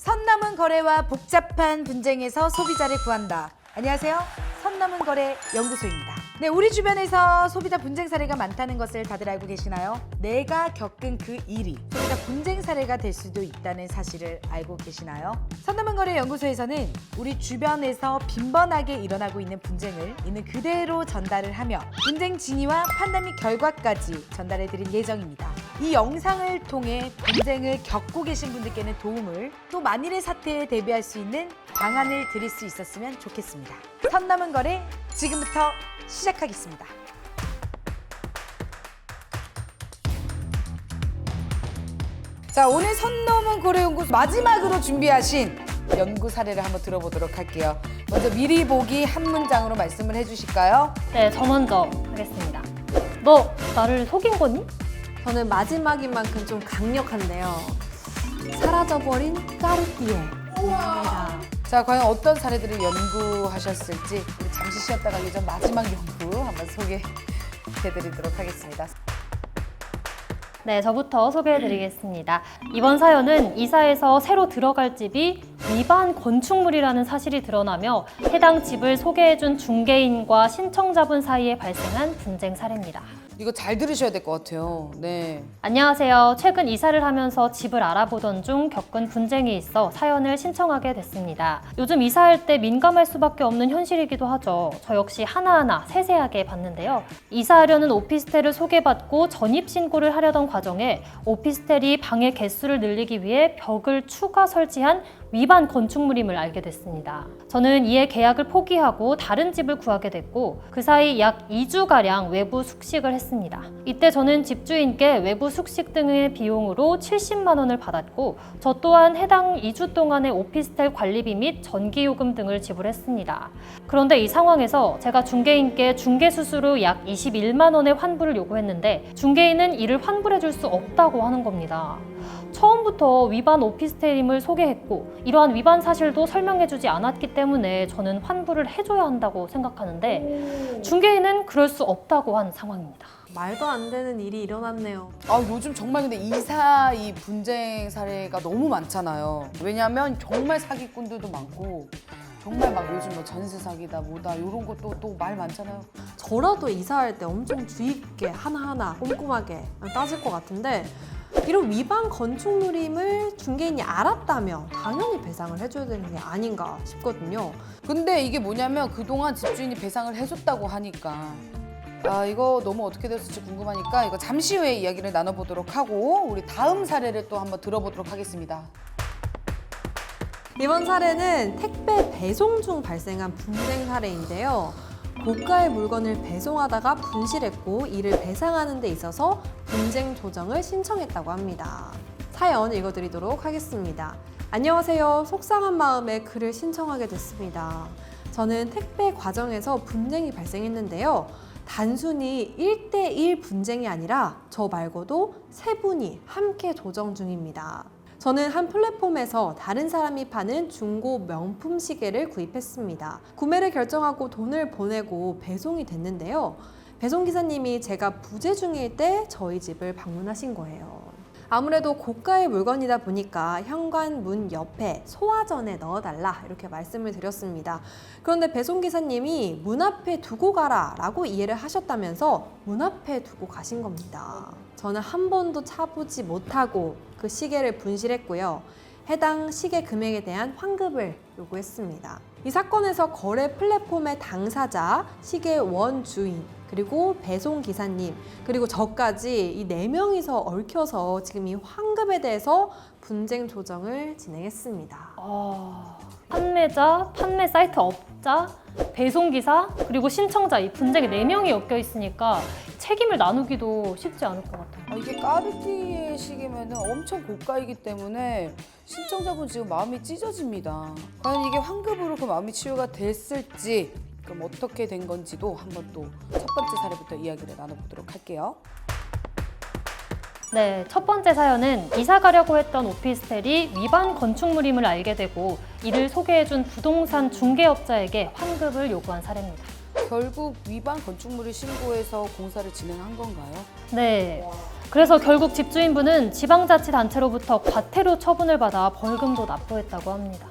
선 넘은 거래와 복잡한 분쟁에서 소비자를 구한다. 안녕하세요. 선 넘은 거래 연구소입니다. 네, 우리 주변에서 소비자 분쟁 사례가 많다는 것을 다들 알고 계시나요? 내가 겪은 그 일이 소비자 분쟁 사례가 될 수도 있다는 사실을 알고 계시나요? 선 넘은 거래 연구소에서는 우리 주변에서 빈번하게 일어나고 있는 분쟁을 있는 그대로 전달을 하며 분쟁 진위와 판단 및 결과까지 전달해 드릴 예정입니다. 이 영상을 통해 분쟁을 겪고 계신 분들께는 도움을, 또 만일의 사태에 대비할 수 있는 방안을 드릴 수 있었으면 좋겠습니다. 선 넘은 거래 지금부터 시작하겠습니다. 자, 오늘 선 넘은 거래 연구소 마지막으로 준비하신 연구 사례를 한번 들어보도록 할게요. 먼저 미리 보기 한 문장으로 말씀을 해주실까요? 네, 저 먼저 하겠습니다. 너 나를 속인 거니? 저는 마지막인 만큼 좀 강력한데요. 사라져버린 까르띠에입니다. 자, 과연 어떤 사례들을 연구하셨을지 우리 잠시 쉬었다 가기 전 마지막 연구 한번 소개해드리도록 하겠습니다. 네, 저부터 소개해드리겠습니다. 이번 사연은 이사에서 새로 들어갈 집이 위반 건축물이라는 사실이 드러나며 해당 집을 소개해준 중개인과 신청자분 사이에 발생한 분쟁 사례입니다. 이거 잘 들으셔야 될 것 같아요. 네. 안녕하세요. 최근 이사를 하면서 집을 알아보던 중 겪은 분쟁이 있어 사연을 신청하게 됐습니다. 요즘 이사할 때 민감할 수밖에 없는 현실이기도 하죠. 저 역시 하나하나 세세하게 봤는데요. 이사하려는 오피스텔을 소개받고 전입신고를 하려던 과정에 오피스텔이 방의 개수를 늘리기 위해 벽을 추가 설치한 위반 건축물임을 알게 됐습니다. 저는 이에 계약을 포기하고 다른 집을 구하게 됐고 그 사이 약 2주가량 외부 숙식을 했습니다. 이때 저는 집주인께 외부 숙식 등의 비용으로 70만 원을 받았고 저 또한 해당 2주 동안의 오피스텔 관리비 및 전기요금 등을 지불했습니다. 그런데 이 상황에서 제가 중개인께 중개수수료 약 21만 원의 환불을 요구했는데 중개인은 이를 환불해 줄 수 없다고 하는 겁니다. 처음부터 위반 오피스텔임을 소개했고 이러한 위반 사실도 설명해주지 않았기 때문에 저는 환불을 해줘야 한다고 생각하는데 중개인은 그럴 수 없다고 한 상황입니다. 말도 안 되는 일이 일어났네요. 아, 요즘 정말 근데 이사 이 분쟁 사례가 너무 많잖아요. 왜냐하면 정말 사기꾼들도 많고 정말 막 요즘 뭐 전세 사기다 뭐다 이런 것도 또 말 많잖아요. 저라도 이사할 때 엄청 주의 깊게 하나하나 꼼꼼하게 따질 것 같은데 이런 위반 건축물임을 중개인이 알았다면 당연히 배상을 해줘야 되는 게 아닌가 싶거든요. 근데 이게 뭐냐면 그동안 집주인이 배상을 해줬다고 하니까 아, 이거 너무 어떻게 됐을지 궁금하니까 이거 잠시 후에 이야기를 나눠보도록 하고 우리 다음 사례를 또 한번 들어보도록 하겠습니다. 이번 사례는 택배 배송 중 발생한 분쟁 사례인데요. 고가의 물건을 배송하다가 분실했고 이를 배상하는 데 있어서 분쟁 조정을 신청했다고 합니다. 사연 읽어드리도록 하겠습니다. 안녕하세요. 속상한 마음에 글을 신청하게 됐습니다. 저는 택배 과정에서 분쟁이 발생했는데요. 단순히 1대1 분쟁이 아니라 저 말고도 세 분이 함께 조정 중입니다. 저는 한 플랫폼에서 다른 사람이 파는 중고 명품 시계를 구입했습니다. 구매를 결정하고 돈을 보내고 배송이 됐는데요. 배송기사님이 제가 부재 중일 때 저희 집을 방문하신 거예요. 아무래도 고가의 물건이다 보니까 현관문 옆에 소화전에 넣어달라 이렇게 말씀을 드렸습니다. 그런데 배송기사님이 문 앞에 두고 가라 라고 이해를 하셨다면서 문 앞에 두고 가신 겁니다. 저는 한 번도 차보지 못하고 그 시계를 분실했고요. 해당 시계 금액에 대한 환급을 요구했습니다. 이 사건에서 거래 플랫폼의 당사자, 시계 원주인, 그리고 배송기사님, 그리고 저까지 이 4명이서 얽혀서 지금 이 환급에 대해서 분쟁 조정을 진행했습니다. 판매자, 판매 사이트 업자, 배송기사, 그리고 신청자 이 분쟁에 4명이 엮여 있으니까 책임을 나누기도 쉽지 않을 것 같아요. 아, 이게 까르띠에 시계면은 엄청 고가이기 때문에 신청자분 지금 마음이 찢어집니다. 과연 이게 환급으로 그 마음이 치유가 됐을지, 그럼 어떻게 된 건지도 한번 또 첫 번째 사례부터 이야기를 나눠보도록 할게요. 네, 첫 번째 사연은 이사 가려고 했던 오피스텔이 위반 건축물임을 알게 되고 이를 소개해준 부동산 중개업자에게 환급을 요구한 사례입니다. 결국 위반 건축물을 신고해서 공사를 진행한 건가요? 네, 그래서 결국 집주인분은 지방자치단체로부터 과태료 처분을 받아 벌금도 납부했다고 합니다.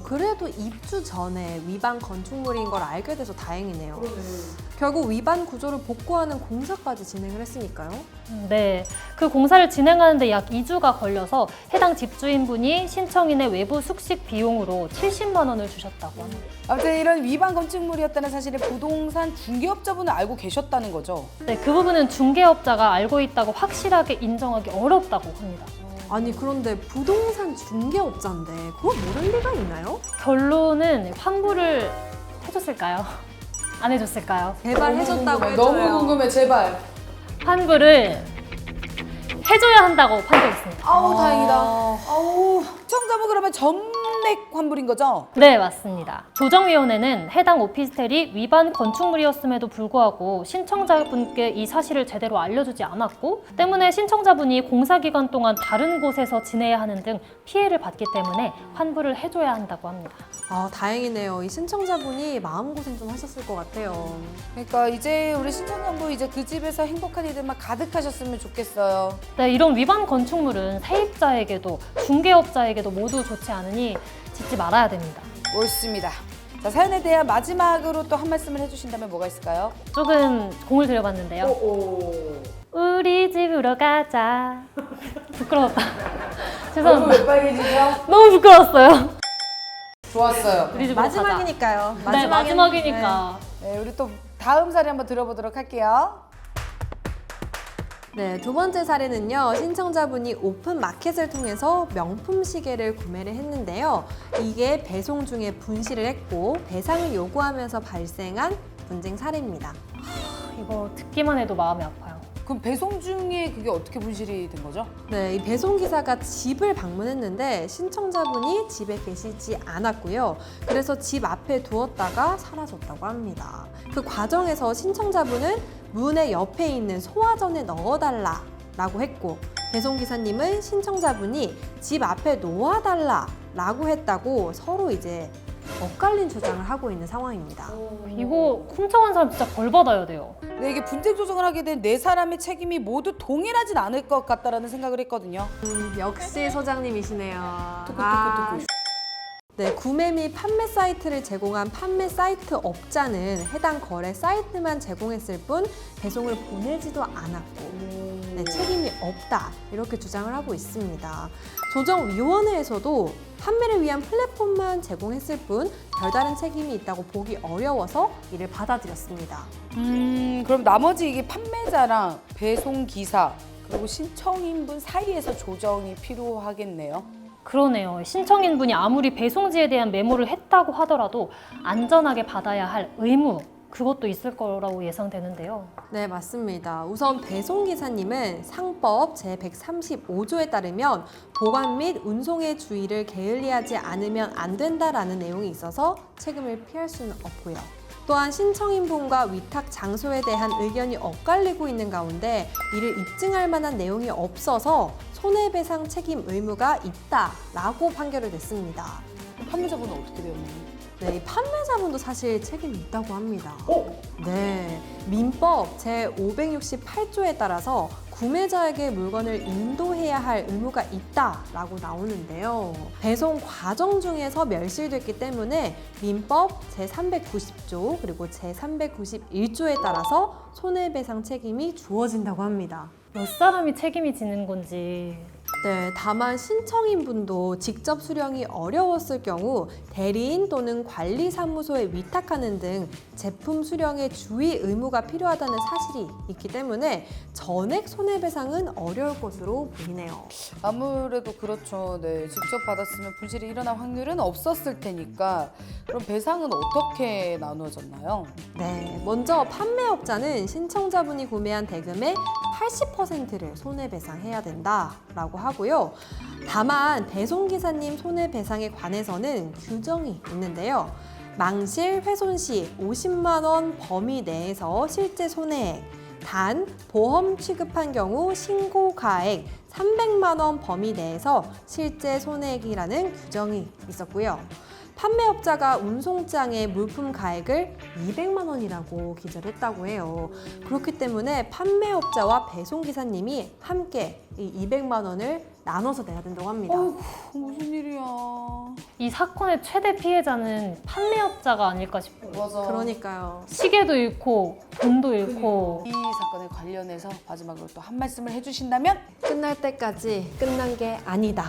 그래도 입주 전에 위반 건축물인 걸 알게 돼서 다행이네요. 결국 위반 구조를 복구하는 공사까지 진행을 했으니까요. 네, 그 공사를 진행하는데 약 2주가 걸려서 해당 집주인분이 신청인의 외부 숙식 비용으로 70만 원을 주셨다고 합니다. 아무튼 이런 위반 건축물이었다는 사실을 부동산 중개업자분은 알고 계셨다는 거죠? 네, 그 부분은 중개업자가 알고 있다고 확실하게 인정하기 어렵다고 합니다. 아니 그런데 부동산 중개업자인데 그거 모를 리가 있나요? 결론은 환불을 해줬을까요? 안 해줬을까요? 제발 해줬다고 해줘요. 너무 궁금해, 제발. 환불을 해줘야 한다고 판결했습니다. 아우, 다행이다. 아우, 시청자분 그러면 전액 환불인 거죠? 네, 맞습니다. 조정위원회는 해당 오피스텔이 위반 건축물이었음에도 불구하고 신청자분께 이 사실을 제대로 알려주지 않았고 때문에 신청자분이 공사기간 동안 다른 곳에서 지내야 하는 등 피해를 받기 때문에 환불을 해줘야 한다고 합니다. 다행이네요. 이 신청자분이 마음고생 좀 하셨을 것 같아요. 그러니까 이제 우리 신청자분 이제 그 집에서 행복한 일들만 가득하셨으면 좋겠어요. 네, 이런 위반 건축물은 세입자에게도 중개업자에게도 모두 좋지 않으니 짓지 말아야 됩니다. 옳습니다. 자, 사연에 대한 마지막으로 또 한 말씀을 해주신다면 뭐가 있을까요? 조금 공을 들여봤는데요. 우리 집으로 가자. 부끄러웠다. 죄송합니다. 왜 빨개지죠? 너무 부끄러웠어요. 좋았어요. 우리 집으로 가자. 마지막이니까요. 네, 마지막이니까. 네, 우리 또 다음 사례 한번 들어보도록 할게요. 네, 두 번째 사례는요. 신청자분이 오픈 마켓을 통해서 명품 시계를 구매를 했는데요. 이게 배송 중에 분실을 했고 배상을 요구하면서 발생한 분쟁 사례입니다. 이거 듣기만 해도 마음이 아파요. 그럼 배송 중에 그게 어떻게 분실이 된 거죠? 네, 이 배송기사가 집을 방문했는데 신청자분이 집에 계시지 않았고요. 그래서 집 앞에 두었다가 사라졌다고 합니다. 그 과정에서 신청자분은 문의 옆에 있는 소화전에 넣어달라 라고 했고 배송기사님은 신청자분이 집 앞에 놓아달라 라고 했다고 서로 이제 엇갈린 주장을 하고 있는 상황입니다. 이거 훔쳐간 사람 진짜 벌 받아야 돼요. 네, 이게 분쟁 조정을 하게 된 네 사람의 책임이 모두 동일하진 않을 것 같다라는 생각을 했거든요. 역시 소장님이시네요. 뚜꾸뚜꾸뚜꾸. 네, 구매 및 판매 사이트를 제공한 판매 사이트 업자는 해당 거래 사이트만 제공했을 뿐 배송을 보내지도 않았고 네, 책임이 없다 이렇게 주장을 하고 있습니다. 조정위원회에서도 판매를 위한 플랫폼만 제공했을 뿐 별다른 책임이 있다고 보기 어려워서 이를 받아들였습니다. 그럼 나머지 이게 판매자랑 배송 기사 그리고 신청인분 사이에서 조정이 필요하겠네요. 그러네요. 신청인분이 아무리 배송지에 대한 메모를 했다고 하더라도 안전하게 받아야 할 의무, 그것도 있을 거라고 예상되는데요. 네, 맞습니다. 우선 배송기사님은 상법 제135조에 따르면 보관 및 운송의 주의를 게을리하지 않으면 안 된다라는 내용이 있어서 책임을 피할 수는 없고요. 또한 신청인분과 위탁 장소에 대한 의견이 엇갈리고 있는 가운데 이를 입증할 만한 내용이 없어서 손해배상 책임 의무가 있다라고 판결을 냈습니다. 판매자분은 어떻게 되었나요? 네, 이 판매자분도 사실 책임이 있다고 합니다. 네, 민법 제568조에 따라서 구매자에게 물건을 인도해야 할 의무가 있다라고 나오는데요. 배송 과정 중에서 멸실됐기 때문에 민법 제390조 그리고 제391조에 따라서 손해배상 책임이 주어진다고 합니다. 몇 사람이 책임이 지는 건지. 네, 다만 신청인분도 직접 수령이 어려웠을 경우 대리인 또는 관리사무소에 위탁하는 등 제품 수령에 주의 의무가 필요하다는 사실이 있기 때문에 전액 손해배상은 어려울 것으로 보이네요. 아무래도 그렇죠. 네, 직접 받았으면 분실이 일어날 확률은 없었을 테니까 그럼 배상은 어떻게 나누어졌나요? 네, 먼저 판매업자는 신청자분이 구매한 대금의 80%를 손해배상해야 된다라고 하고요. 다만 배송기사님 손해배상에 관해서는 규정이 있는데요. 망실, 훼손 시 50만 원 범위 내에서 실제 손해액, 단 보험 취급한 경우 신고 가액 300만 원 범위 내에서 실제 손해액이라는 규정이 있었고요. 판매업자가 운송장에 물품 가액을 200만 원이라고 기재했다고 해요. 그렇기 때문에 판매업자와 배송기사님이 함께 이 200만 원을 나눠서 내야 된다고 합니다. 무슨 일이야. 이 사건의 최대 피해자는 판매업자가 아닐까 싶어요. 맞아. 그러니까요. 시계도 잃고 돈도 잃고 이 사건에 관련해서 마지막으로 또 한 말씀을 해주신다면 끝날 때까지 끝난 게 아니다.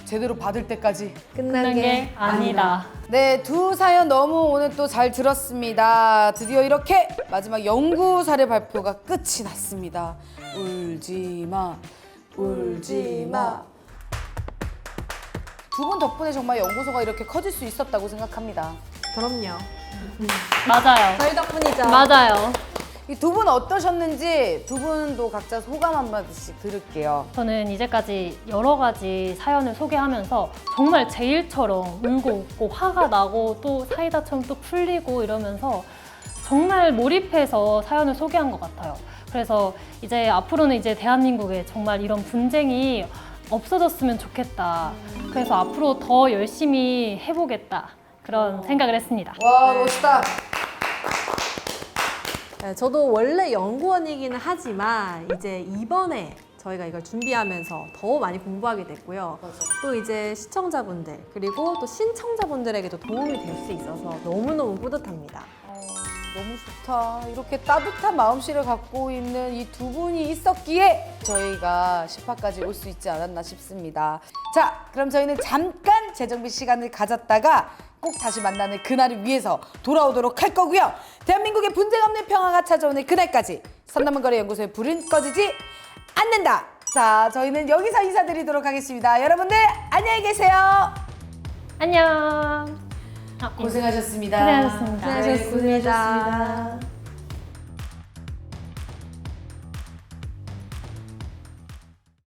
제대로 받을 때까지. 끝난 게 아니다. 네, 두 사연 너무 오늘 또 잘 들었습니다. 드디어 이렇게 마지막 연구 사례 발표가 끝이 났습니다. 울지 마, 울지 마. 두 분 덕분에 정말 연구소가 이렇게 커질 수 있었다고 생각합니다. 그럼요. 맞아요. 저희 덕분이죠. 맞아요. 이 두 분 어떠셨는지 두 분도 각자 소감 한마디씩 들을게요. 저는 이제까지 여러 가지 사연을 소개하면서 정말 제 일처럼 울고 웃고 화가 나고 또 사이다처럼 또 풀리고 이러면서 정말 몰입해서 사연을 소개한 것 같아요. 그래서 이제 앞으로는 이제 대한민국에 정말 이런 분쟁이 없어졌으면 좋겠다. 그래서 앞으로 더 열심히 해보겠다. 그런 생각을 했습니다. 와, 멋있다. 네, 저도 원래 연구원이기는 하지만 이제 이번에 저희가 이걸 준비하면서 더 많이 공부하게 됐고요. 또 이제 시청자분들 그리고 또 신청자분들에게도 도움이 될 수 있어서 너무너무 뿌듯합니다. 너무 좋다. 이렇게 따뜻한 마음씨를 갖고 있는 이 두 분이 있었기에 저희가 10화까지 올 수 있지 않았나 싶습니다. 자, 그럼 저희는 잠깐 재정비 시간을 가졌다가 꼭 다시 만나는 그날을 위해서 돌아오도록 할 거고요. 대한민국의 분쟁 없는 평화가 찾아오는 그날까지 선남은거래연구소의 불은 꺼지지 않는다. 자, 저희는 여기서 인사드리도록 하겠습니다. 여러분들 안녕히 계세요. 안녕. 고생하셨습니다. 고생하셨습니다. 고생하셨습니다.